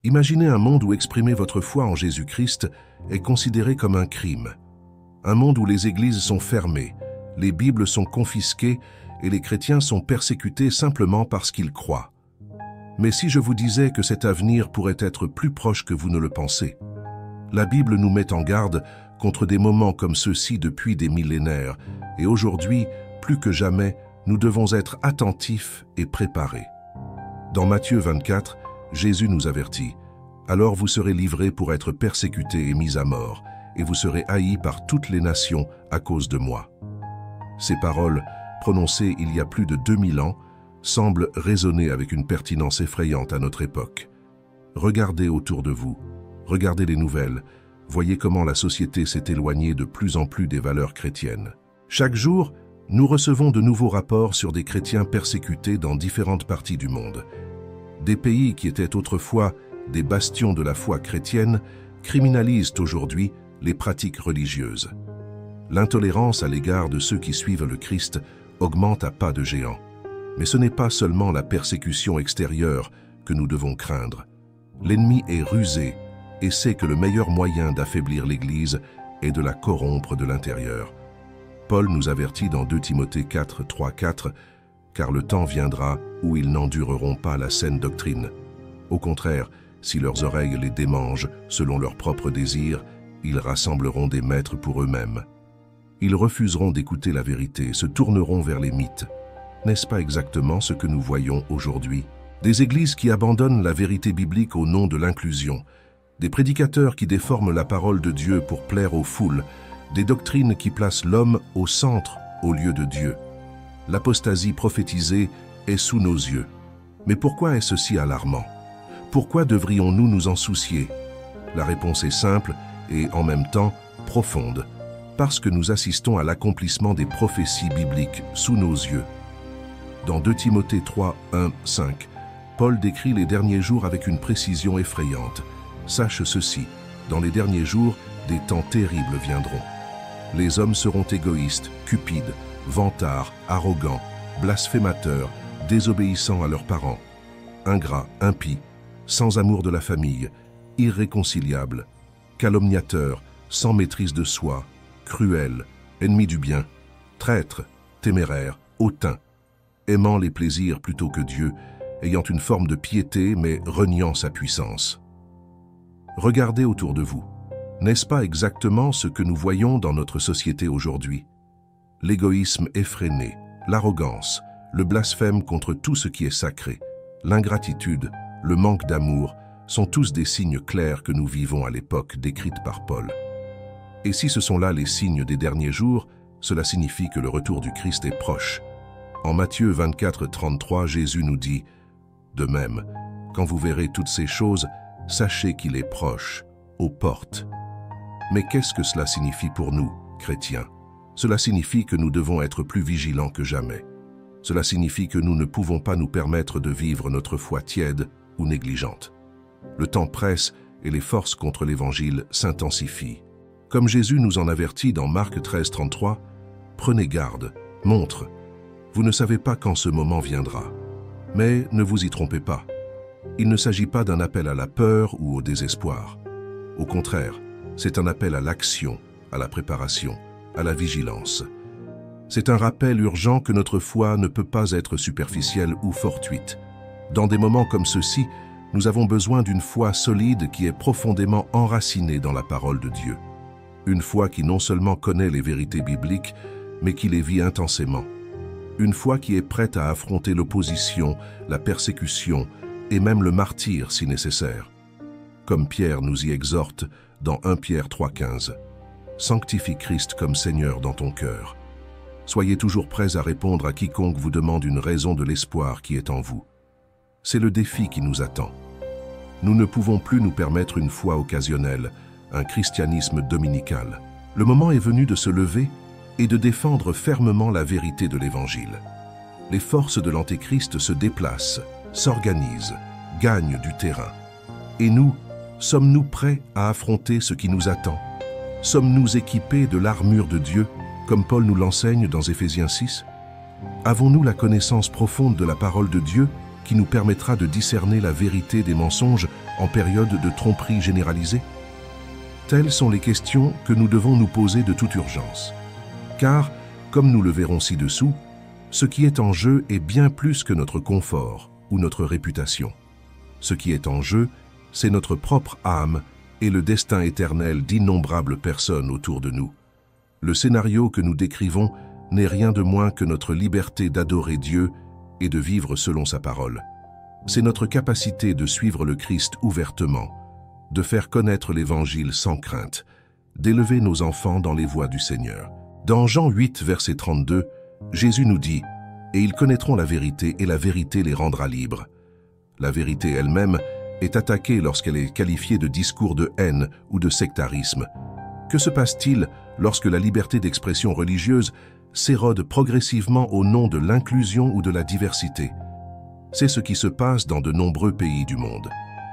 Imaginez un monde où exprimer votre foi en Jésus-Christ est considéré comme un crime. Un monde où les églises sont fermées, les Bibles sont confisquées et les chrétiens sont persécutés simplement parce qu'ils croient. Mais si je vous disais que cet avenir pourrait être plus proche que vous ne le pensez? La Bible nous met en garde contre des moments comme ceux-ci depuis des millénaires, et aujourd'hui, plus que jamais, nous devons être attentifs et préparés. Dans Matthieu 24, Jésus nous avertit « Alors vous serez livrés pour être persécutés et mis à mort, et vous serez haïs par toutes les nations à cause de moi. » Ces paroles, prononcées il y a plus de 2000 ans, semblent résonner avec une pertinence effrayante à notre époque. Regardez autour de vous, regardez les nouvelles, voyez comment la société s'est éloignée de plus en plus des valeurs chrétiennes. Chaque jour, nous recevons de nouveaux rapports sur des chrétiens persécutés dans différentes parties du monde. Des pays qui étaient autrefois des bastions de la foi chrétienne criminalisent aujourd'hui les pratiques religieuses. L'intolérance à l'égard de ceux qui suivent le Christ augmente à pas de géant. Mais ce n'est pas seulement la persécution extérieure que nous devons craindre. L'ennemi est rusé et sait que le meilleur moyen d'affaiblir l'Église est de la corrompre de l'intérieur. Paul nous avertit dans 2 Timothée 4, 3, 4, « Car le temps viendra où ils n'endureront pas la saine doctrine. Au contraire, si leurs oreilles les démangent selon leurs propres désirs, ils rassembleront des maîtres pour eux-mêmes. Ils refuseront d'écouter la vérité, se tourneront vers les mythes. » N'est-ce pas exactement ce que nous voyons aujourd'hui? Des églises qui abandonnent la vérité biblique au nom de l'inclusion, des prédicateurs qui déforment la parole de Dieu pour plaire aux foules, des doctrines qui placent l'homme au centre au lieu de Dieu. L'apostasie prophétisée est sous nos yeux. Mais pourquoi est-ce si alarmant? Pourquoi devrions-nous nous en soucier? La réponse est simple et en même temps profonde, parce que nous assistons à l'accomplissement des prophéties bibliques sous nos yeux. Dans 2 Timothée 3, 1, 5, Paul décrit les derniers jours avec une précision effrayante. Sache ceci, dans les derniers jours, des temps terribles viendront. Les hommes seront égoïstes, cupides, vantards, arrogants, blasphémateurs, désobéissants à leurs parents, ingrats, impies, sans amour de la famille, irréconciliables, calomniateurs, sans maîtrise de soi, cruels, ennemis du bien, traîtres, téméraires, hautains, aimant les plaisirs plutôt que Dieu, ayant une forme de piété mais reniant sa puissance. Regardez autour de vous. N'est-ce pas exactement ce que nous voyons dans notre société aujourd'hui? L'égoïsme effréné, l'arrogance, le blasphème contre tout ce qui est sacré, l'ingratitude, le manque d'amour sont tous des signes clairs que nous vivons à l'époque décrite par Paul. Et si ce sont là les signes des derniers jours, cela signifie que le retour du Christ est proche. En Matthieu 24, 33, Jésus nous dit « De même, quand vous verrez toutes ces choses, sachez qu'il est proche, aux portes. » Mais qu'est-ce que cela signifie pour nous, chrétiens? Cela signifie que nous devons être plus vigilants que jamais. Cela signifie que nous ne pouvons pas nous permettre de vivre notre foi tiède ou négligente. Le temps presse et les forces contre l'Évangile s'intensifient. Comme Jésus nous en avertit dans Marc 13, 33, « Prenez garde, montre. Vous ne savez pas quand ce moment viendra. Mais ne vous y trompez pas. Il ne s'agit pas d'un appel à la peur ou au désespoir. Au contraire, c'est un appel à l'action, à la préparation, à la vigilance. C'est un rappel urgent que notre foi ne peut pas être superficielle ou fortuite. Dans des moments comme ceux-ci, nous avons besoin d'une foi solide qui est profondément enracinée dans la parole de Dieu. Une foi qui non seulement connaît les vérités bibliques, mais qui les vit intensément. Une foi qui est prête à affronter l'opposition, la persécution et même le martyre si nécessaire. Comme Pierre nous y exhorte dans 1 Pierre 3,15. Sanctifie Christ comme Seigneur dans ton cœur. Soyez toujours prêts à répondre à quiconque vous demande une raison de l'espoir qui est en vous. C'est le défi qui nous attend. Nous ne pouvons plus nous permettre une foi occasionnelle, un christianisme dominical. Le moment est venu de se lever et de défendre fermement la vérité de l'Évangile. Les forces de l'Antéchrist se déplacent, s'organisent, gagnent du terrain. Et nous, sommes-nous prêts à affronter ce qui nous attend? Sommes-nous équipés de l'armure de Dieu, comme Paul nous l'enseigne dans Éphésiens 6? Avons-nous la connaissance profonde de la parole de Dieu qui nous permettra de discerner la vérité des mensonges en période de tromperie généralisée? Telles sont les questions que nous devons nous poser de toute urgence. Car, comme nous le verrons ci-dessous, ce qui est en jeu est bien plus que notre confort ou notre réputation. Ce qui est en jeu, c'est notre propre âme et le destin éternel d'innombrables personnes autour de nous. Le scénario que nous décrivons n'est rien de moins que notre liberté d'adorer Dieu et de vivre selon sa parole. C'est notre capacité de suivre le Christ ouvertement, de faire connaître l'Évangile sans crainte, d'élever nos enfants dans les voies du Seigneur. Dans Jean 8, verset 32, Jésus nous dit « Et ils connaîtront la vérité, et la vérité les rendra libres. » La vérité elle-même est attaquée lorsqu'elle est qualifiée de discours de haine ou de sectarisme. Que se passe-t-il lorsque la liberté d'expression religieuse s'érode progressivement au nom de l'inclusion ou de la diversité? C'est ce qui se passe dans de nombreux pays du monde.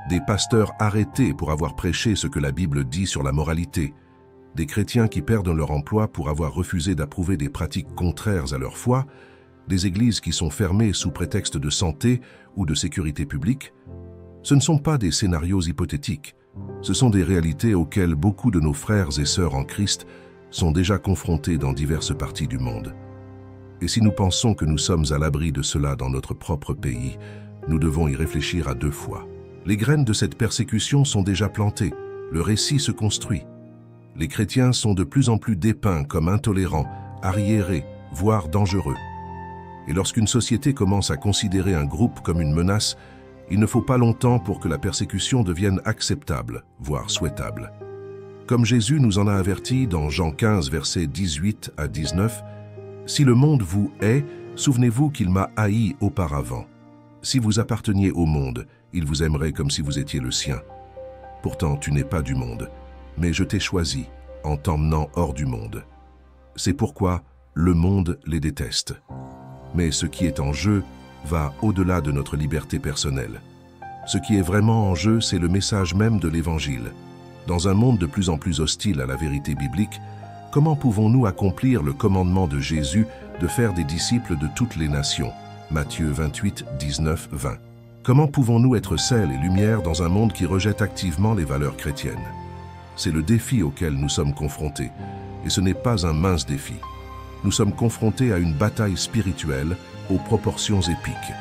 Des pasteurs arrêtés pour avoir prêché ce que la Bible dit sur la moralité, des chrétiens qui perdent leur emploi pour avoir refusé d'approuver des pratiques contraires à leur foi, des églises qui sont fermées sous prétexte de santé ou de sécurité publique. Ce ne sont pas des scénarios hypothétiques, ce sont des réalités auxquelles beaucoup de nos frères et sœurs en Christ sont déjà confrontés dans diverses parties du monde. Et si nous pensons que nous sommes à l'abri de cela dans notre propre pays, nous devons y réfléchir à 2 fois. Les graines de cette persécution sont déjà plantées, le récit se construit. Les chrétiens sont de plus en plus dépeints comme intolérants, arriérés, voire dangereux. Et lorsqu'une société commence à considérer un groupe comme une menace, il ne faut pas longtemps pour que la persécution devienne acceptable, voire souhaitable. Comme Jésus nous en a avertis dans Jean 15, versets 18 à 19, « Si le monde vous hait, souvenez-vous qu'il m'a haï auparavant. Si vous apparteniez au monde, il vous aimerait comme si vous étiez le sien. Pourtant, tu n'es pas du monde, mais je t'ai choisi en t'emmenant hors du monde. C'est pourquoi le monde les déteste. Mais ce qui est en jeu va au-delà de notre liberté personnelle. Ce qui est vraiment en jeu, c'est le message même de l'Évangile. Dans un monde de plus en plus hostile à la vérité biblique, comment pouvons-nous accomplir le commandement de Jésus de faire des disciples de toutes les nations? Matthieu 28, 19, 20. Comment pouvons-nous être sel et lumière dans un monde qui rejette activement les valeurs chrétiennes? C'est le défi auquel nous sommes confrontés, et ce n'est pas un mince défi. Nous sommes confrontés à une bataille spirituelle aux proportions épiques.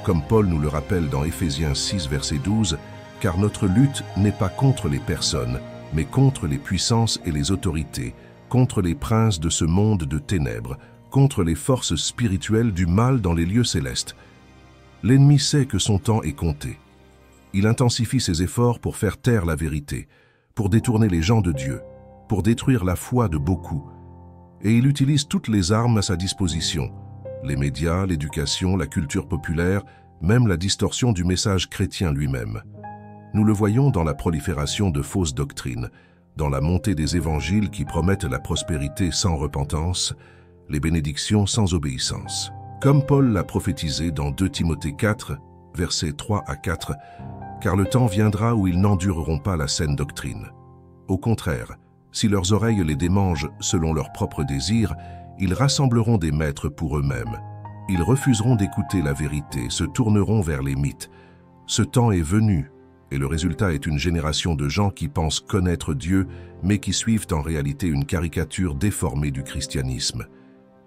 Comme Paul nous le rappelle dans Éphésiens 6, verset 12, « Car notre lutte n'est pas contre les personnes, mais contre les puissances et les autorités, contre les princes de ce monde de ténèbres, contre les forces spirituelles du mal dans les lieux célestes. » L'ennemi sait que son temps est compté. Il intensifie ses efforts pour faire taire la vérité, pour détourner les gens de Dieu, pour détruire la foi de beaucoup. Et il utilise toutes les armes à sa disposition, les médias, l'éducation, la culture populaire, même la distorsion du message chrétien lui-même. Nous le voyons dans la prolifération de fausses doctrines, dans la montée des évangiles qui promettent la prospérité sans repentance, les bénédictions sans obéissance. Comme Paul l'a prophétisé dans 2 Timothée 4, versets 3 à 4, « Car le temps viendra où ils n'endureront pas la saine doctrine. Au contraire, si leurs oreilles les démangent selon leurs propres désirs, ils rassembleront des maîtres pour eux-mêmes. Ils refuseront d'écouter la vérité, se tourneront vers les mythes. Ce temps est venu, et le résultat est une génération de gens qui pensent connaître Dieu, mais qui suivent en réalité une caricature déformée du christianisme.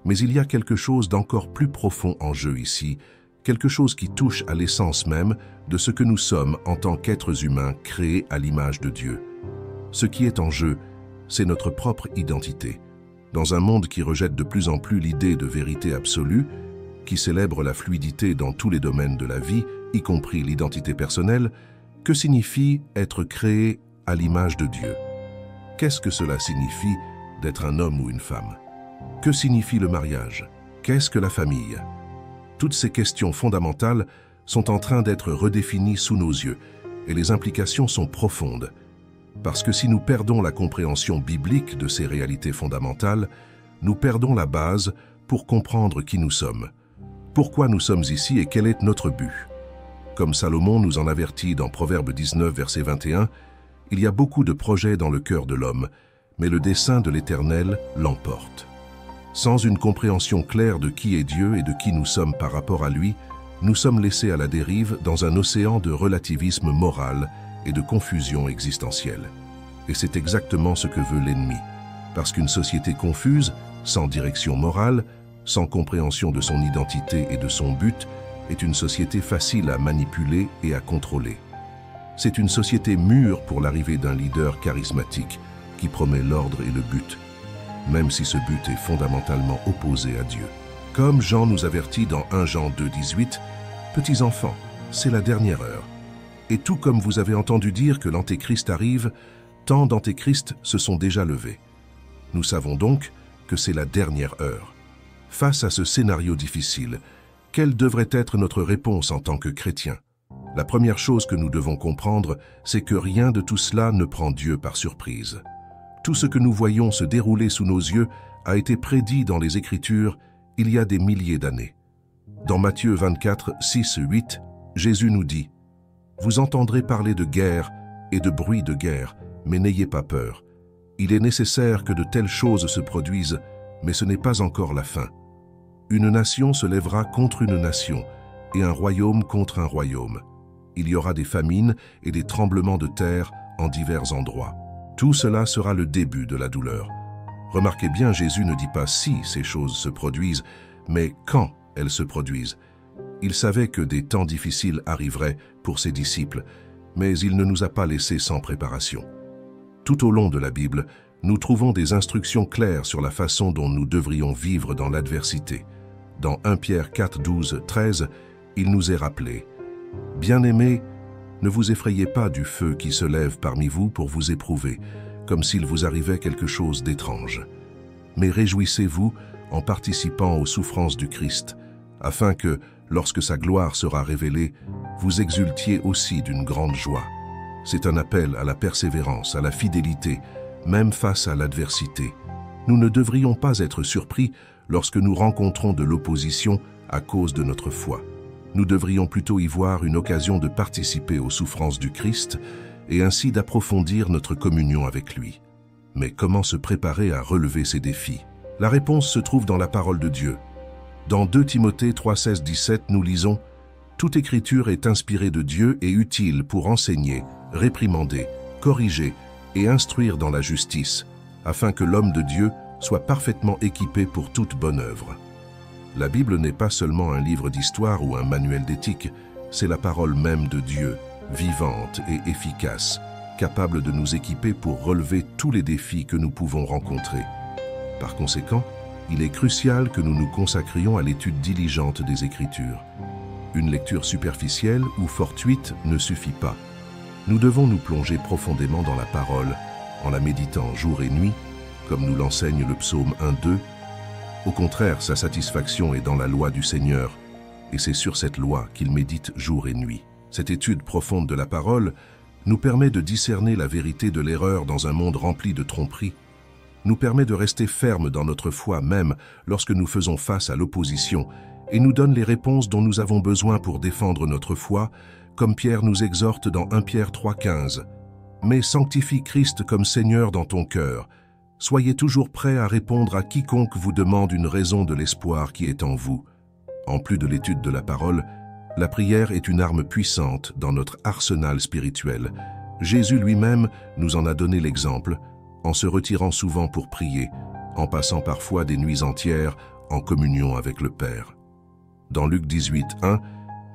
Mais il y a quelque chose d'encore plus profond en jeu ici, quelque chose qui touche à l'essence même de ce que nous sommes en tant qu'êtres humains créés à l'image de Dieu. Ce qui est en jeu, c'est notre propre identité. Dans un monde qui rejette de plus en plus l'idée de vérité absolue, qui célèbre la fluidité dans tous les domaines de la vie, y compris l'identité personnelle, que signifie être créé à l'image de Dieu? Qu'est-ce que cela signifie d'être un homme ou une femme? Que signifie le mariage? Qu'est-ce que la famille? Toutes ces questions fondamentales sont en train d'être redéfinies sous nos yeux, et les implications sont profondes. Parce que si nous perdons la compréhension biblique de ces réalités fondamentales, nous perdons la base pour comprendre qui nous sommes, pourquoi nous sommes ici et quel est notre but. Comme Salomon nous en avertit dans Proverbe 19, verset 21, « Il y a beaucoup de projets dans le cœur de l'homme, mais le dessein de l'Éternel l'emporte. » Sans une compréhension claire de qui est Dieu et de qui nous sommes par rapport à lui, nous sommes laissés à la dérive dans un océan de relativisme moral et de confusion existentielle. Et c'est exactement ce que veut l'ennemi. Parce qu'une société confuse, sans direction morale, sans compréhension de son identité et de son but, est une société facile à manipuler et à contrôler. C'est une société mûre pour l'arrivée d'un leader charismatique qui promet l'ordre et le but, même si ce but est fondamentalement opposé à Dieu. Comme Jean nous avertit dans 1 Jean 2,18, « Petits enfants, c'est la dernière heure. Et tout comme vous avez entendu dire que l'Antéchrist arrive, tant d'Antéchrists se sont déjà levés. Nous savons donc que c'est la dernière heure. » Face à ce scénario difficile, quelle devrait être notre réponse en tant que chrétiens? La première chose que nous devons comprendre, c'est que rien de tout cela ne prend Dieu par surprise. Tout ce que nous voyons se dérouler sous nos yeux a été prédit dans les Écritures il y a des milliers d'années. Dans Matthieu 24, 6, 8, Jésus nous dit « Vous entendrez parler de guerre et de bruit de guerre, mais n'ayez pas peur. Il est nécessaire que de telles choses se produisent, mais ce n'est pas encore la fin. Une nation se lèvera contre une nation, et un royaume contre un royaume. Il y aura des famines et des tremblements de terre en divers endroits. Tout cela sera le début de la douleur. » Remarquez bien, Jésus ne dit pas si ces choses se produisent, mais quand elles se produisent. Il savait que des temps difficiles arriveraient pour ses disciples, mais il ne nous a pas laissés sans préparation. Tout au long de la Bible, nous trouvons des instructions claires sur la façon dont nous devrions vivre dans l'adversité. Dans 1 Pierre 4, 12, 13, il nous est rappelé « Bien-aimés, ne vous effrayez pas du feu qui se lève parmi vous pour vous éprouver, comme s'il vous arrivait quelque chose d'étrange. Mais réjouissez-vous en participant aux souffrances du Christ, afin que, lorsque sa gloire sera révélée, vous exultiez aussi d'une grande joie. » C'est un appel à la persévérance, à la fidélité, même face à l'adversité. Nous ne devrions pas être surpris lorsque nous rencontrons de l'opposition à cause de notre foi. Nous devrions plutôt y voir une occasion de participer aux souffrances du Christ et ainsi d'approfondir notre communion avec lui. Mais comment se préparer à relever ces défis? La réponse se trouve dans la parole de Dieu. Dans 2 Timothée 3, 16, 17, nous lisons « Toute écriture est inspirée de Dieu et utile pour enseigner, réprimander, corriger et instruire dans la justice, afin que l'homme de Dieu soit parfaitement équipé pour toute bonne œuvre. » La Bible n'est pas seulement un livre d'histoire ou un manuel d'éthique, c'est la parole même de Dieu, vivante et efficace, capable de nous équiper pour relever tous les défis que nous pouvons rencontrer. Par conséquent, il est crucial que nous nous consacrions à l'étude diligente des Écritures. Une lecture superficielle ou fortuite ne suffit pas. Nous devons nous plonger profondément dans la parole, en la méditant jour et nuit, comme nous l'enseigne le psaume 1-2. Au contraire, sa satisfaction est dans la loi du Seigneur, et c'est sur cette loi qu'il médite jour et nuit. Cette étude profonde de la parole nous permet de discerner la vérité de l'erreur dans un monde rempli de tromperies, nous permet de rester fermes dans notre foi même lorsque nous faisons face à l'opposition, et nous donne les réponses dont nous avons besoin pour défendre notre foi, comme Pierre nous exhorte dans 1 Pierre 3,15. « Mais sanctifie Christ comme Seigneur dans ton cœur. Soyez toujours prêts à répondre à quiconque vous demande une raison de l'espoir qui est en vous. » En plus de l'étude de la parole, la prière est une arme puissante dans notre arsenal spirituel. Jésus lui-même nous en a donné l'exemple, en se retirant souvent pour prier, en passant parfois des nuits entières en communion avec le Père. Dans Luc 18:1,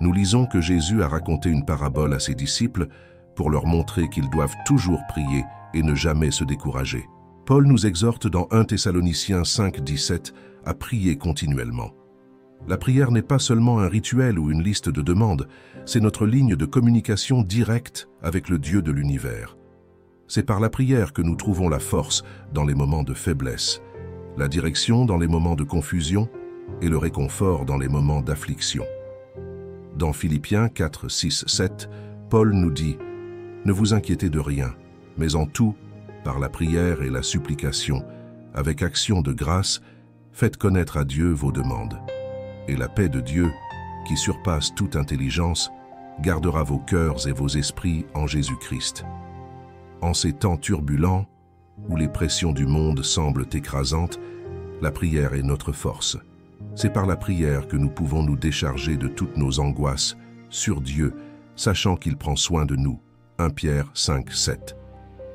nous lisons que Jésus a raconté une parabole à ses disciples pour leur montrer qu'ils doivent toujours prier et ne jamais se décourager. Paul nous exhorte dans 1 Thessaloniciens 5:17 à prier continuellement. La prière n'est pas seulement un rituel ou une liste de demandes, c'est notre ligne de communication directe avec le Dieu de l'univers. C'est par la prière que nous trouvons la force dans les moments de faiblesse, la direction dans les moments de confusion et le réconfort dans les moments d'affliction. Dans Philippiens 4, 6, 7, Paul nous dit « Ne vous inquiétez de rien, mais en tout, par la prière et la supplication, avec action de grâce, faites connaître à Dieu vos demandes. Et la paix de Dieu, qui surpasse toute intelligence, gardera vos cœurs et vos esprits en Jésus-Christ. » En ces temps turbulents, où les pressions du monde semblent écrasantes, la prière est notre force. C'est par la prière que nous pouvons nous décharger de toutes nos angoisses sur Dieu, sachant qu'il prend soin de nous. 1 Pierre 5, 7.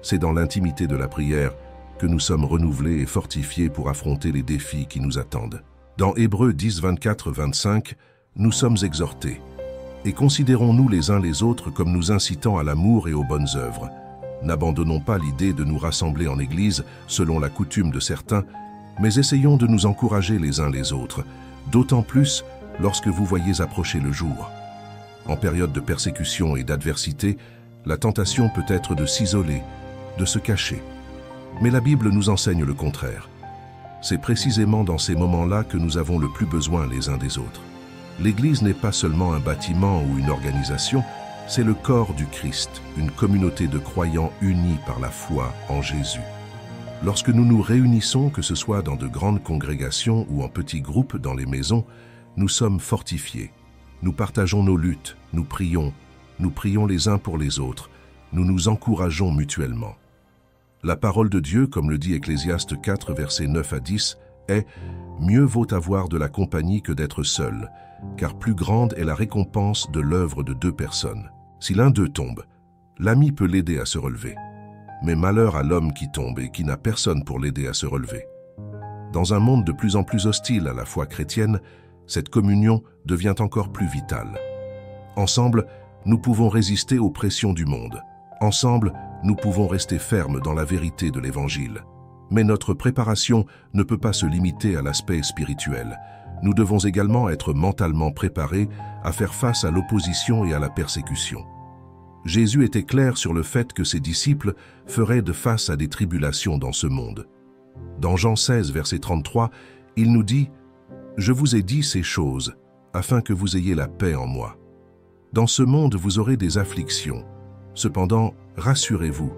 C'est dans l'intimité de la prière que nous sommes renouvelés et fortifiés pour affronter les défis qui nous attendent. Dans Hébreux 10, 24, 25, nous sommes exhortés. Et considérons-nous les uns les autres comme nous incitant à l'amour et aux bonnes œuvres. N'abandonnons pas l'idée de nous rassembler en Église selon la coutume de certains, mais essayons de nous encourager les uns les autres, d'autant plus lorsque vous voyez approcher le jour. En période de persécution et d'adversité, la tentation peut être de s'isoler, de se cacher. Mais la Bible nous enseigne le contraire. C'est précisément dans ces moments-là que nous avons le plus besoin les uns des autres. L'Église n'est pas seulement un bâtiment ou une organisation, c'est le corps du Christ, une communauté de croyants unis par la foi en Jésus. Lorsque nous nous réunissons, que ce soit dans de grandes congrégations ou en petits groupes dans les maisons, nous sommes fortifiés. Nous partageons nos luttes, nous prions les uns pour les autres, nous nous encourageons mutuellement. La parole de Dieu, comme le dit Ecclésiaste 4, versets 9 à 10, est « Mieux vaut avoir de la compagnie que d'être seul, car plus grande est la récompense de l'œuvre de deux personnes. Si l'un d'eux tombe, l'ami peut l'aider à se relever. Mais malheur à l'homme qui tombe et qui n'a personne pour l'aider à se relever. » Dans un monde de plus en plus hostile à la foi chrétienne, cette communion devient encore plus vitale. Ensemble, nous pouvons résister aux pressions du monde. Ensemble, nous pouvons rester fermes dans la vérité de l'Évangile. Mais notre préparation ne peut pas se limiter à l'aspect spirituel. Nous devons également être mentalement préparés à faire face à l'opposition et à la persécution. Jésus était clair sur le fait que ses disciples feraient de face à des tribulations dans ce monde. Dans Jean 16, verset 33, il nous dit « Je vous ai dit ces choses, afin que vous ayez la paix en moi. Dans ce monde, vous aurez des afflictions. Cependant, rassurez-vous,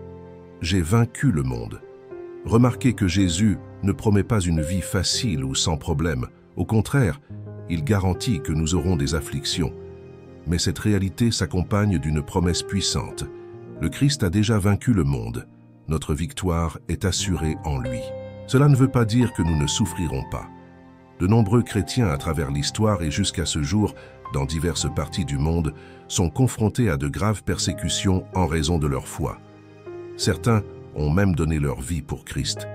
j'ai vaincu le monde. » Remarquez que Jésus ne promet pas une vie facile ou sans problème. Au contraire, il garantit que nous aurons des afflictions. Mais cette réalité s'accompagne d'une promesse puissante. Le Christ a déjà vaincu le monde. Notre victoire est assurée en lui. Cela ne veut pas dire que nous ne souffrirons pas. De nombreux chrétiens à travers l'histoire et jusqu'à ce jour, dans diverses parties du monde, sont confrontés à de graves persécutions en raison de leur foi. Certains ont même donné leur vie pour Christ.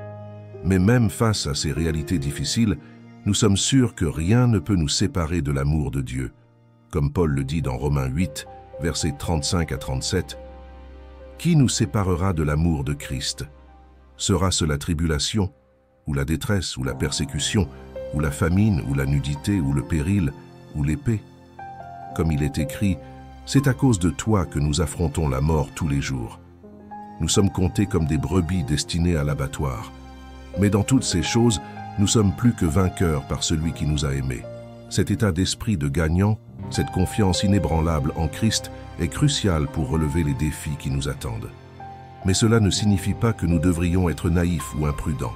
Mais même face à ces réalités difficiles, nous sommes sûrs que rien ne peut nous séparer de l'amour de Dieu. Comme Paul le dit dans Romains 8, versets 35 à 37, « Qui nous séparera de l'amour de Christ? Sera-ce la tribulation, ou la détresse, ou la persécution, ou la famine, ou la nudité, ou le péril, ou l'épée? Comme il est écrit, c'est à cause de toi que nous affrontons la mort tous les jours. Nous sommes comptés comme des brebis destinées à l'abattoir. Mais dans toutes ces choses, nous sommes plus que vainqueurs par celui qui nous a aimés. » Cet état d'esprit de gagnant, cette confiance inébranlable en Christ est cruciale pour relever les défis qui nous attendent. Mais cela ne signifie pas que nous devrions être naïfs ou imprudents.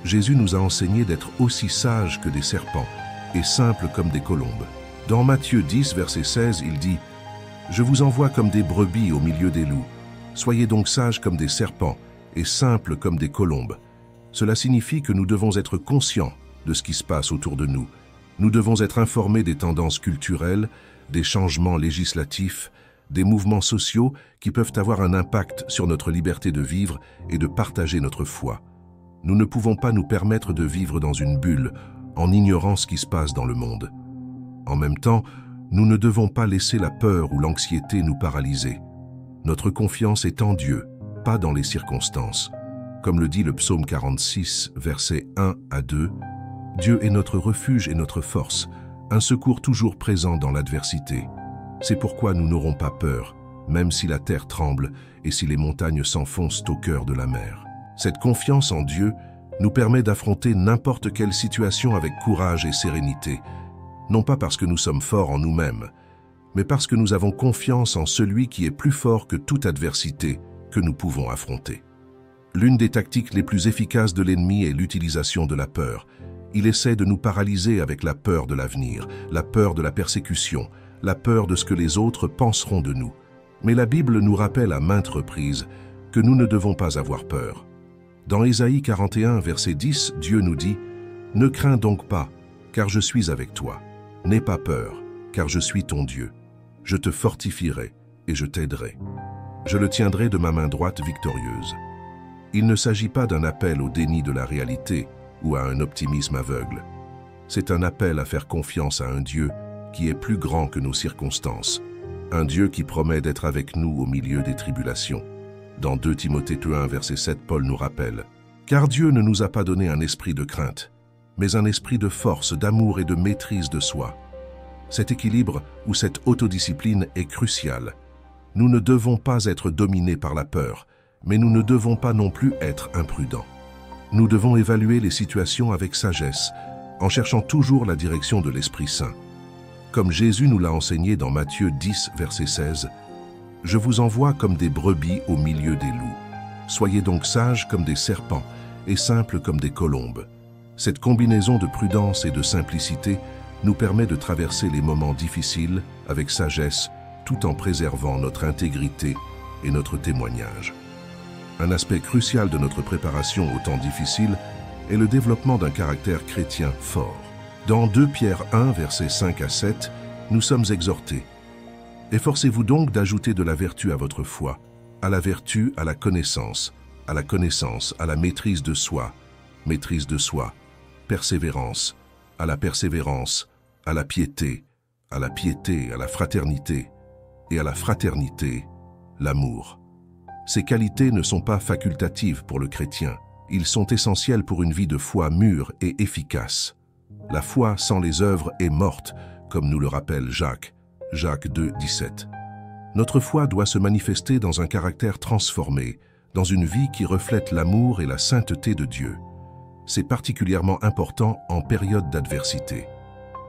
Jésus nous a enseigné d'être aussi sages que des serpents et simples comme des colombes. Dans Matthieu 10, verset 16, il dit « Je vous envoie comme des brebis au milieu des loups. Soyez donc sages comme des serpents et simples comme des colombes. » Cela signifie que nous devons être conscients de ce qui se passe autour de nous. Nous devons être informés des tendances culturelles, des changements législatifs, des mouvements sociaux qui peuvent avoir un impact sur notre liberté de vivre et de partager notre foi. Nous ne pouvons pas nous permettre de vivre dans une bulle en ignorant ce qui se passe dans le monde. En même temps, nous ne devons pas laisser la peur ou l'anxiété nous paralyser. Notre confiance est en Dieu, pas dans les circonstances. Comme le dit le psaume 46, versets 1 à 2, « Dieu est notre refuge et notre force, un secours toujours présent dans l'adversité. C'est pourquoi nous n'aurons pas peur, même si la terre tremble et si les montagnes s'enfoncent au cœur de la mer. » Cette confiance en Dieu nous permet d'affronter n'importe quelle situation avec courage et sérénité, non pas parce que nous sommes forts en nous-mêmes, mais parce que nous avons confiance en celui qui est plus fort que toute adversité que nous pouvons affronter. L'une des tactiques les plus efficaces de l'ennemi est l'utilisation de la peur. Il essaie de nous paralyser avec la peur de l'avenir, la peur de la persécution, la peur de ce que les autres penseront de nous. Mais la Bible nous rappelle à maintes reprises que nous ne devons pas avoir peur. Dans Ésaïe 41, verset 10, Dieu nous dit « Ne crains donc pas, car je suis avec toi. N'aie pas peur, car je suis ton Dieu. Je te fortifierai et je t'aiderai. Je le tiendrai de ma main droite victorieuse. Il ne s'agit pas d'un appel au déni de la réalité ou à un optimisme aveugle. C'est un appel à faire confiance à un Dieu qui est plus grand que nos circonstances, un Dieu qui promet d'être avec nous au milieu des tribulations. Dans 2 Timothée 1, verset 7, Paul nous rappelle « Car Dieu ne nous a pas donné un esprit de crainte, mais un esprit de force, d'amour et de maîtrise de soi. » Cet équilibre ou cette autodiscipline est crucial. Nous ne devons pas être dominés par la peur, mais nous ne devons pas non plus être imprudents. Nous devons évaluer les situations avec sagesse, en cherchant toujours la direction de l'Esprit Saint. Comme Jésus nous l'a enseigné dans Matthieu 10, verset 16, « Je vous envoie comme des brebis au milieu des loups. Soyez donc sages comme des serpents et simples comme des colombes. » Cette combinaison de prudence et de simplicité nous permet de traverser les moments difficiles avec sagesse, tout en préservant notre intégrité et notre témoignage. Un aspect crucial de notre préparation aux temps difficiles est le développement d'un caractère chrétien fort. Dans 2 Pierre 1, versets 5 à 7, nous sommes exhortés. « Efforcez-vous donc d'ajouter de la vertu à votre foi, à la vertu, à la connaissance, à la maîtrise de soi, persévérance, à la persévérance, à la piété, à la fraternité, et à la fraternité, l'amour. » Ces qualités ne sont pas facultatives pour le chrétien, ils sont essentiels pour une vie de foi mûre et efficace. La foi sans les œuvres est morte, comme nous le rappelle Jacques 2, 17. Notre foi doit se manifester dans un caractère transformé, dans une vie qui reflète l'amour et la sainteté de Dieu. C'est particulièrement important en période d'adversité.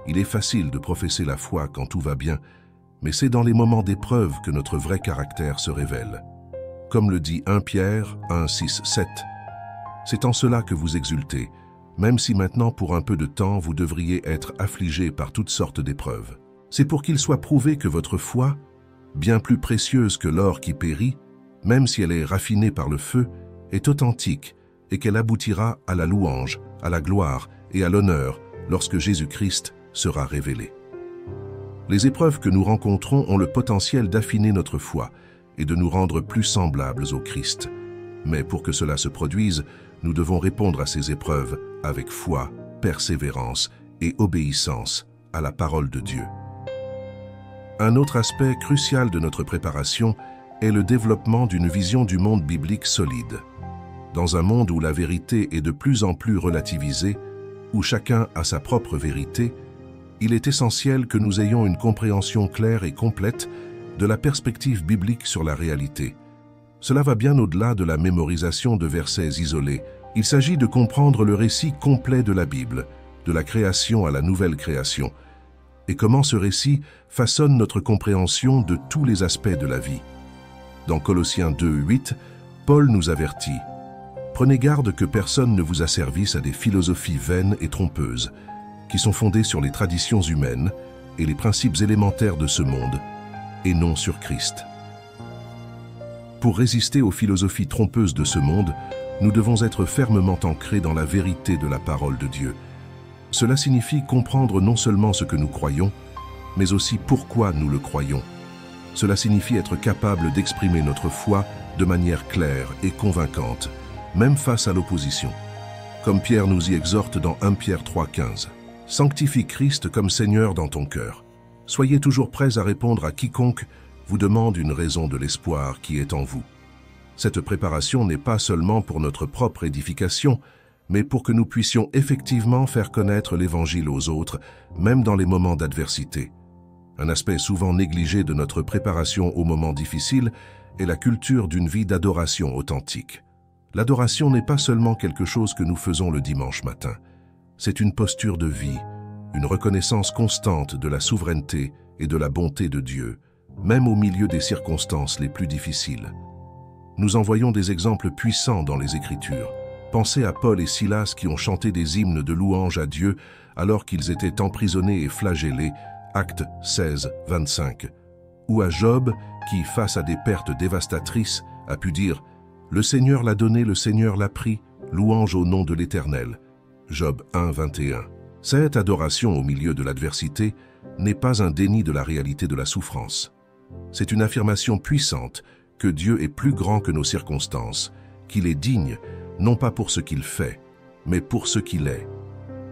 Il est facile de professer la foi quand tout va bien, mais c'est dans les moments d'épreuve que notre vrai caractère se révèle. Comme le dit 1 Pierre 1, 6, 7, « C'est en cela que vous exultez, même si maintenant pour un peu de temps vous devriez être affligés par toutes sortes d'épreuves. C'est pour qu'il soit prouvé que votre foi, bien plus précieuse que l'or qui périt, même si elle est raffinée par le feu, est authentique et qu'elle aboutira à la louange, à la gloire et à l'honneur lorsque Jésus-Christ sera révélé. » Les épreuves que nous rencontrons ont le potentiel d'affiner notre foi et de nous rendre plus semblables au Christ. Mais pour que cela se produise, nous devons répondre à ces épreuves avec foi, persévérance et obéissance à la parole de Dieu. Un autre aspect crucial de notre préparation est le développement d'une vision du monde biblique solide. Dans un monde où la vérité est de plus en plus relativisée, où chacun a sa propre vérité, il est essentiel que nous ayons une compréhension claire et complète de la perspective biblique sur la réalité. Cela va bien au-delà de la mémorisation de versets isolés. Il s'agit de comprendre le récit complet de la Bible, de la création à la nouvelle création, et comment ce récit façonne notre compréhension de tous les aspects de la vie. Dans Colossiens 2, 8, Paul nous avertit « Prenez garde que personne ne vous asservisse à des philosophies vaines et trompeuses, qui sont fondées sur les traditions humaines et les principes élémentaires de ce monde, et non sur Christ. » Pour résister aux philosophies trompeuses de ce monde, nous devons être fermement ancrés dans la vérité de la parole de Dieu. Cela signifie comprendre non seulement ce que nous croyons, mais aussi pourquoi nous le croyons. Cela signifie être capable d'exprimer notre foi de manière claire et convaincante, même face à l'opposition. Comme Pierre nous y exhorte dans 1 Pierre 3, 15. « Sanctifie Christ comme Seigneur dans ton cœur. Soyez toujours prêts à répondre à quiconque vous demande une raison de l'espoir qui est en vous. » Cette préparation n'est pas seulement pour notre propre édification, mais pour que nous puissions effectivement faire connaître l'Évangile aux autres, même dans les moments d'adversité. Un aspect souvent négligé de notre préparation aux moments difficiles est la culture d'une vie d'adoration authentique. L'adoration n'est pas seulement quelque chose que nous faisons le dimanche matin. C'est une posture de vie, une reconnaissance constante de la souveraineté et de la bonté de Dieu, même au milieu des circonstances les plus difficiles. Nous en voyons des exemples puissants dans les Écritures. Pensez à Paul et Silas qui ont chanté des hymnes de louange à Dieu alors qu'ils étaient emprisonnés et flagellés, Actes 16, 25. Ou à Job qui, face à des pertes dévastatrices, a pu dire « Le Seigneur l'a donné, le Seigneur l'a pris, louange au nom de l'Éternel ». Job 1, 21. Cette adoration au milieu de l'adversité n'est pas un déni de la réalité de la souffrance. C'est une affirmation puissante que Dieu est plus grand que nos circonstances, qu'il est digne, non pas pour ce qu'il fait, mais pour ce qu'il est.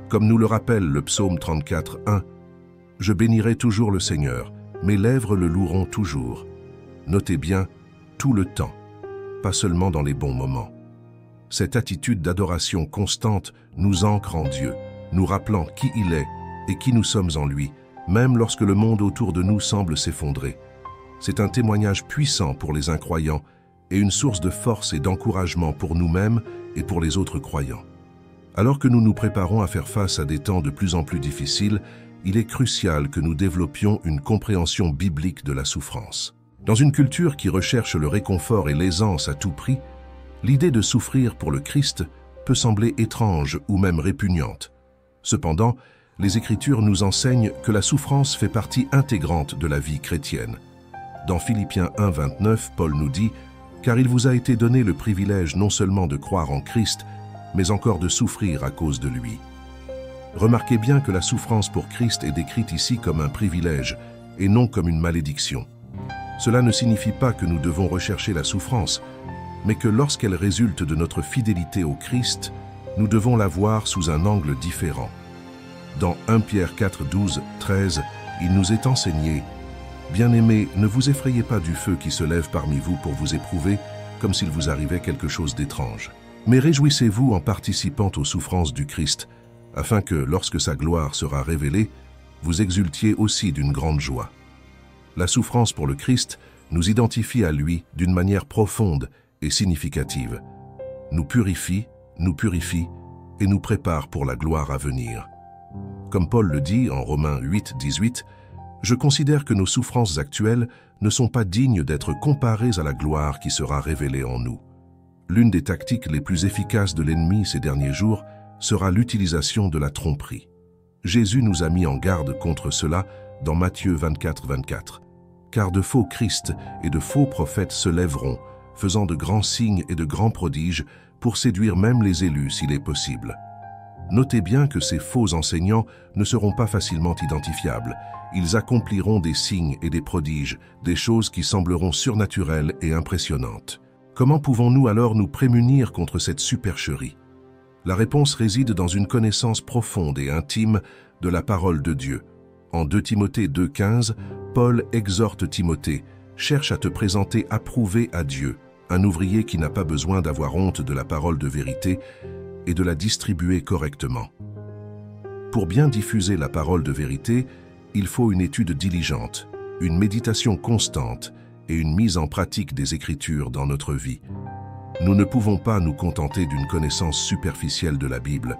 Comme nous le rappelle le psaume 34, 1, « Je bénirai toujours le Seigneur, mes lèvres le loueront toujours. » Notez bien, tout le temps, pas seulement dans les bons moments. Cette attitude d'adoration constante nous ancre en Dieu, nous rappelant qui il est et qui nous sommes en lui, même lorsque le monde autour de nous semble s'effondrer. C'est un témoignage puissant pour les incroyants et une source de force et d'encouragement pour nous-mêmes et pour les autres croyants. Alors que nous nous préparons à faire face à des temps de plus en plus difficiles, il est crucial que nous développions une compréhension biblique de la souffrance. Dans une culture qui recherche le réconfort et l'aisance à tout prix, l'idée de souffrir pour le Christ peut sembler étrange ou même répugnante. Cependant, les Écritures nous enseignent que la souffrance fait partie intégrante de la vie chrétienne. Dans Philippiens 1, 29, Paul nous dit « Car il vous a été donné le privilège non seulement de croire en Christ, mais encore de souffrir à cause de lui. » Remarquez bien que la souffrance pour Christ est décrite ici comme un privilège et non comme une malédiction. Cela ne signifie pas que nous devons rechercher la souffrance, mais que lorsqu'elle résulte de notre fidélité au Christ, nous devons la voir sous un angle différent. Dans 1 Pierre 4, 12, 13, il nous est enseigné « Bien-aimés, ne vous effrayez pas du feu qui se lève parmi vous pour vous éprouver, comme s'il vous arrivait quelque chose d'étrange. Mais réjouissez-vous en participant aux souffrances du Christ, afin que, lorsque sa gloire sera révélée, vous exultiez aussi d'une grande joie. » La souffrance pour le Christ nous identifie à lui d'une manière profonde et significative, nous purifie et nous prépare pour la gloire à venir. Comme Paul le dit en Romains 8, 18, « Je considère que nos souffrances actuelles ne sont pas dignes d'être comparées à la gloire qui sera révélée en nous. » L'une des tactiques les plus efficaces de l'ennemi ces derniers jours sera l'utilisation de la tromperie. Jésus nous a mis en garde contre cela dans Matthieu 24, 24. « Car de faux Christ et de faux prophètes se lèveront, faisant de grands signes et de grands prodiges pour séduire même les élus s'il est possible. » Notez bien que ces faux enseignants ne seront pas facilement identifiables. Ils accompliront des signes et des prodiges, des choses qui sembleront surnaturelles et impressionnantes. Comment pouvons-nous alors nous prémunir contre cette supercherie? La réponse réside dans une connaissance profonde et intime de la parole de Dieu. En 2 Timothée 2,15, Paul exhorte Timothée, « Cherche à te présenter approuvé à Dieu, un ouvrier qui n'a pas besoin d'avoir honte de la parole de vérité et de la distribuer correctement. » Pour bien diffuser la parole de vérité, il faut une étude diligente, une méditation constante et une mise en pratique des Écritures dans notre vie. Nous ne pouvons pas nous contenter d'une connaissance superficielle de la Bible.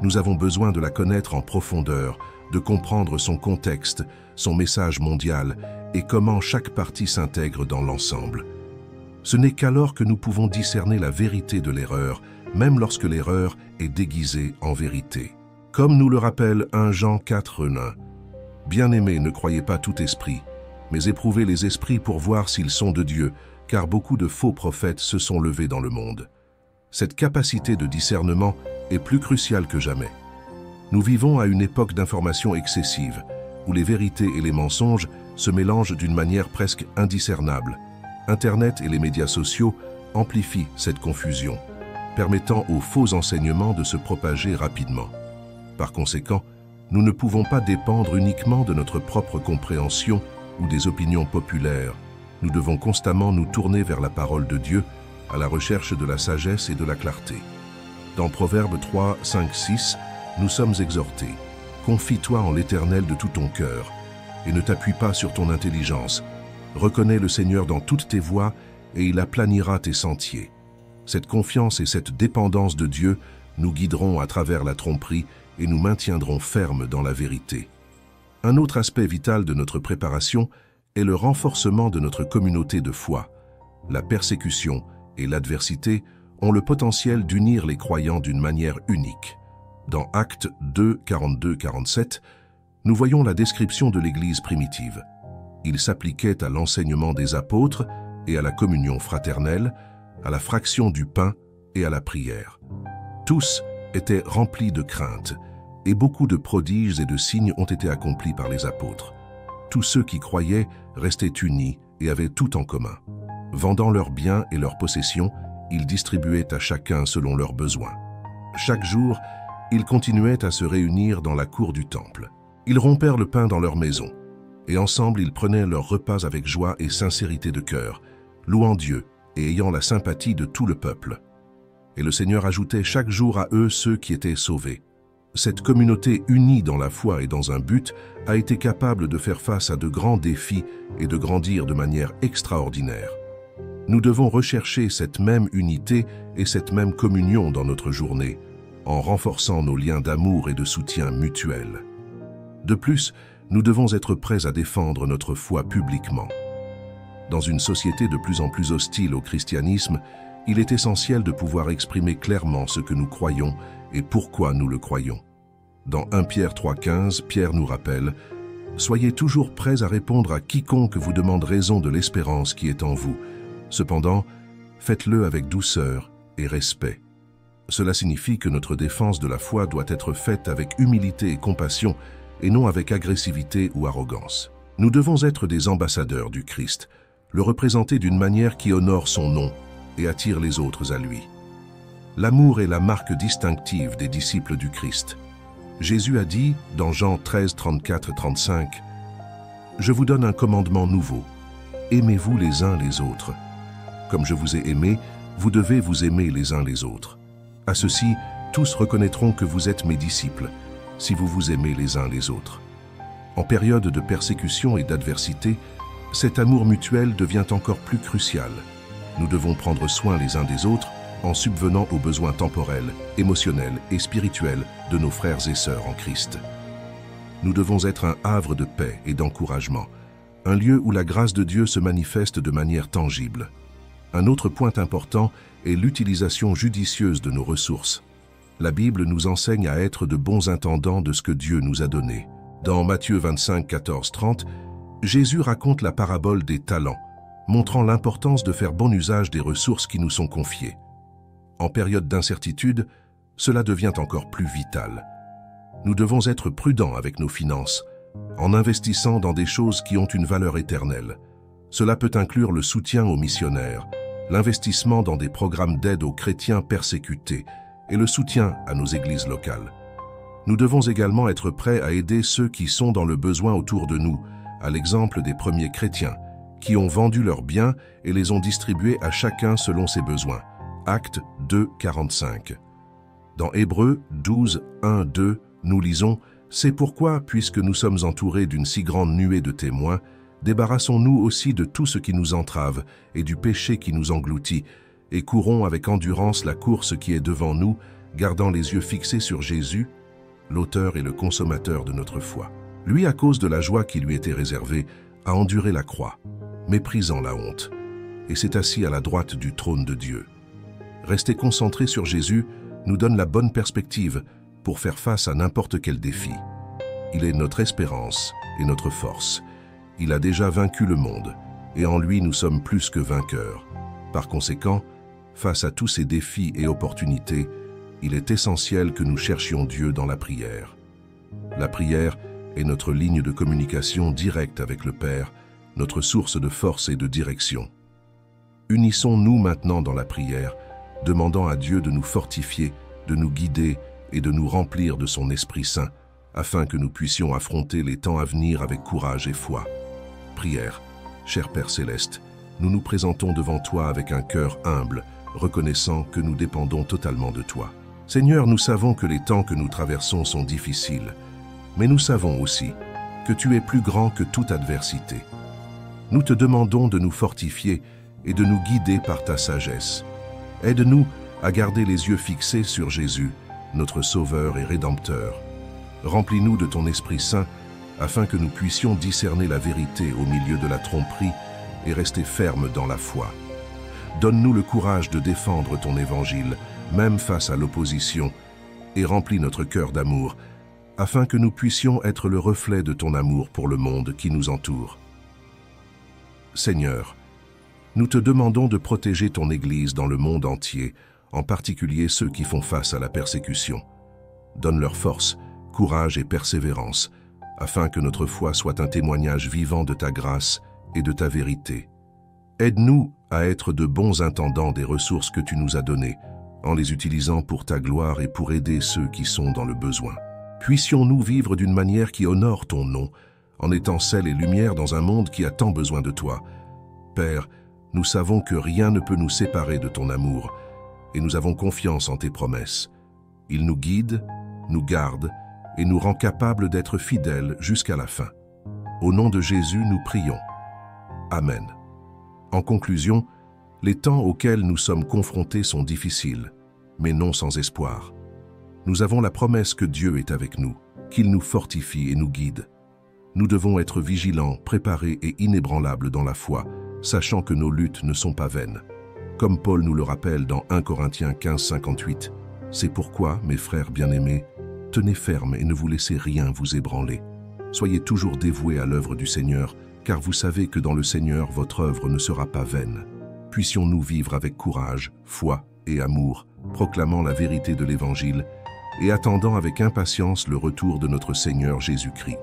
Nous avons besoin de la connaître en profondeur, de comprendre son contexte, son message mondial et comment chaque partie s'intègre dans l'ensemble. Ce n'est qu'alors que nous pouvons discerner la vérité de l'erreur, même lorsque l'erreur est déguisée en vérité. Comme nous le rappelle 1 Jean 4, 1, « Bien-aimés, ne croyez pas tout esprit, mais éprouvez les esprits pour voir s'ils sont de Dieu, car beaucoup de faux prophètes se sont levés dans le monde. » Cette capacité de discernement est plus cruciale que jamais. Nous vivons à une époque d'information excessive, où les vérités et les mensonges se mélangent d'une manière presque indiscernable. Internet et les médias sociaux amplifient cette confusion, permettant aux faux enseignements de se propager rapidement. Par conséquent, nous ne pouvons pas dépendre uniquement de notre propre compréhension ou des opinions populaires. Nous devons constamment nous tourner vers la parole de Dieu, à la recherche de la sagesse et de la clarté. Dans Proverbes 3, 5, 6, nous sommes exhortés. « Confie-toi en l'Éternel de tout ton cœur, et ne t'appuie pas sur ton intelligence. Reconnais le Seigneur dans toutes tes voies, et il aplanira tes sentiers. » Cette confiance et cette dépendance de Dieu nous guideront à travers la tromperie et nous maintiendront fermes dans la vérité. Un autre aspect vital de notre préparation est le renforcement de notre communauté de foi. La persécution et l'adversité ont le potentiel d'unir les croyants d'une manière unique. Dans Actes 2, 42-47, nous voyons la description de l'Église primitive. Il s'appliquait à l'enseignement des apôtres et à la communion fraternelle, à la fraction du pain et à la prière. Tous étaient remplis de crainte, et beaucoup de prodiges et de signes ont été accomplis par les apôtres. Tous ceux qui croyaient restaient unis et avaient tout en commun. Vendant leurs biens et leurs possessions, ils distribuaient à chacun selon leurs besoins. Chaque jour, ils continuaient à se réunir dans la cour du temple. Ils rompèrent le pain dans leur maison, et ensemble ils prenaient leurs repas avec joie et sincérité de cœur, louant Dieu et ayant la sympathie de tout le peuple. Et le Seigneur ajoutait chaque jour à eux ceux qui étaient sauvés. Cette communauté unie dans la foi et dans un but a été capable de faire face à de grands défis et de grandir de manière extraordinaire. Nous devons rechercher cette même unité et cette même communion dans notre journée, en renforçant nos liens d'amour et de soutien mutuel. De plus, nous devons être prêts à défendre notre foi publiquement. Dans une société de plus en plus hostile au christianisme, il est essentiel de pouvoir exprimer clairement ce que nous croyons et pourquoi nous le croyons. Dans 1 Pierre 3,15, Pierre nous rappelle « Soyez toujours prêts à répondre à quiconque vous demande raison de l'espérance qui est en vous. Cependant, faites-le avec douceur et respect. » Cela signifie que notre défense de la foi doit être faite avec humilité et compassion et non avec agressivité ou arrogance. Nous devons être des ambassadeurs du Christ, le représenter d'une manière qui honore son nom et attire les autres à lui. L'amour est la marque distinctive des disciples du Christ. Jésus a dit, dans Jean 13, 34 et 35, « Je vous donne un commandement nouveau. Aimez-vous les uns les autres. Comme je vous ai aimé, vous devez vous aimer les uns les autres. À ceci, tous reconnaîtront que vous êtes mes disciples, si vous vous aimez les uns les autres. » En période de persécution et d'adversité, cet amour mutuel devient encore plus crucial. Nous devons prendre soin les uns des autres en subvenant aux besoins temporels, émotionnels et spirituels de nos frères et sœurs en Christ. Nous devons être un havre de paix et d'encouragement, un lieu où la grâce de Dieu se manifeste de manière tangible. Un autre point important est l'utilisation judicieuse de nos ressources. La Bible nous enseigne à être de bons intendants de ce que Dieu nous a donné. Dans Matthieu 25, 14, 30, Jésus raconte la parabole des talents, montrant l'importance de faire bon usage des ressources qui nous sont confiées. En période d'incertitude, cela devient encore plus vital. Nous devons être prudents avec nos finances, en investissant dans des choses qui ont une valeur éternelle. Cela peut inclure le soutien aux missionnaires, l'investissement dans des programmes d'aide aux chrétiens persécutés et le soutien à nos églises locales. Nous devons également être prêts à aider ceux qui sont dans le besoin autour de nous, à l'exemple des premiers chrétiens, qui ont vendu leurs biens et les ont distribués à chacun selon ses besoins. Actes 2, 45. Dans Hébreux 12, 1, 2, nous lisons « C'est pourquoi, puisque nous sommes entourés d'une si grande nuée de témoins, débarrassons-nous aussi de tout ce qui nous entrave et du péché qui nous engloutit, et courons avec endurance la course qui est devant nous, gardant les yeux fixés sur Jésus, l'auteur et le consommateur de notre foi. Lui, à cause de la joie qui lui était réservée, a enduré la croix, méprisant la honte, et s'est assis à la droite du trône de Dieu. » Rester concentré sur Jésus nous donne la bonne perspective pour faire face à n'importe quel défi. Il est notre espérance et notre force. Il a déjà vaincu le monde, et en lui nous sommes plus que vainqueurs. Par conséquent, face à tous ces défis et opportunités, il est essentiel que nous cherchions Dieu dans la prière. La prière est notre ligne de communication directe avec le Père, notre source de force et de direction. Unissons-nous maintenant dans la prière, demandant à Dieu de nous fortifier, de nous guider et de nous remplir de son Esprit Saint, afin que nous puissions affronter les temps à venir avec courage et foi. Prière. Cher Père Céleste, nous nous présentons devant toi avec un cœur humble, reconnaissant que nous dépendons totalement de toi. Seigneur, nous savons que les temps que nous traversons sont difficiles, mais nous savons aussi que tu es plus grand que toute adversité. Nous te demandons de nous fortifier et de nous guider par ta sagesse. Aide-nous à garder les yeux fixés sur Jésus, notre Sauveur et Rédempteur. Remplis-nous de ton Esprit Saint afin que nous puissions discerner la vérité au milieu de la tromperie et rester fermes dans la foi. Donne-nous le courage de défendre ton évangile, même face à l'opposition, et remplis notre cœur d'amour, afin que nous puissions être le reflet de ton amour pour le monde qui nous entoure. Seigneur, nous te demandons de protéger ton Église dans le monde entier, en particulier ceux qui font face à la persécution. Donne leur force courage et persévérance, afin que notre foi soit un témoignage vivant de ta grâce et de ta vérité. Aide-nous à être de bons intendants des ressources que tu nous as données, en les utilisant pour ta gloire et pour aider ceux qui sont dans le besoin. Puissions-nous vivre d'une manière qui honore ton nom, en étant sel et lumière dans un monde qui a tant besoin de toi. Père, nous savons que rien ne peut nous séparer de ton amour, et nous avons confiance en tes promesses. Il nous guide, nous garde, et nous rend capables d'être fidèles jusqu'à la fin. Au nom de Jésus, nous prions. Amen. En conclusion, les temps auxquels nous sommes confrontés sont difficiles, mais non sans espoir. Nous avons la promesse que Dieu est avec nous, qu'il nous fortifie et nous guide. Nous devons être vigilants, préparés et inébranlables dans la foi, sachant que nos luttes ne sont pas vaines. Comme Paul nous le rappelle dans 1 Corinthiens 15, 58, « C'est pourquoi, mes frères bien-aimés, tenez ferme et ne vous laissez rien vous ébranler. Soyez toujours dévoués à l'œuvre du Seigneur, car vous savez que dans le Seigneur, votre œuvre ne sera pas vaine. Puissions-nous vivre avec courage, foi et amour, proclamant la vérité de l'Évangile et attendant avec impatience le retour de notre Seigneur Jésus-Christ.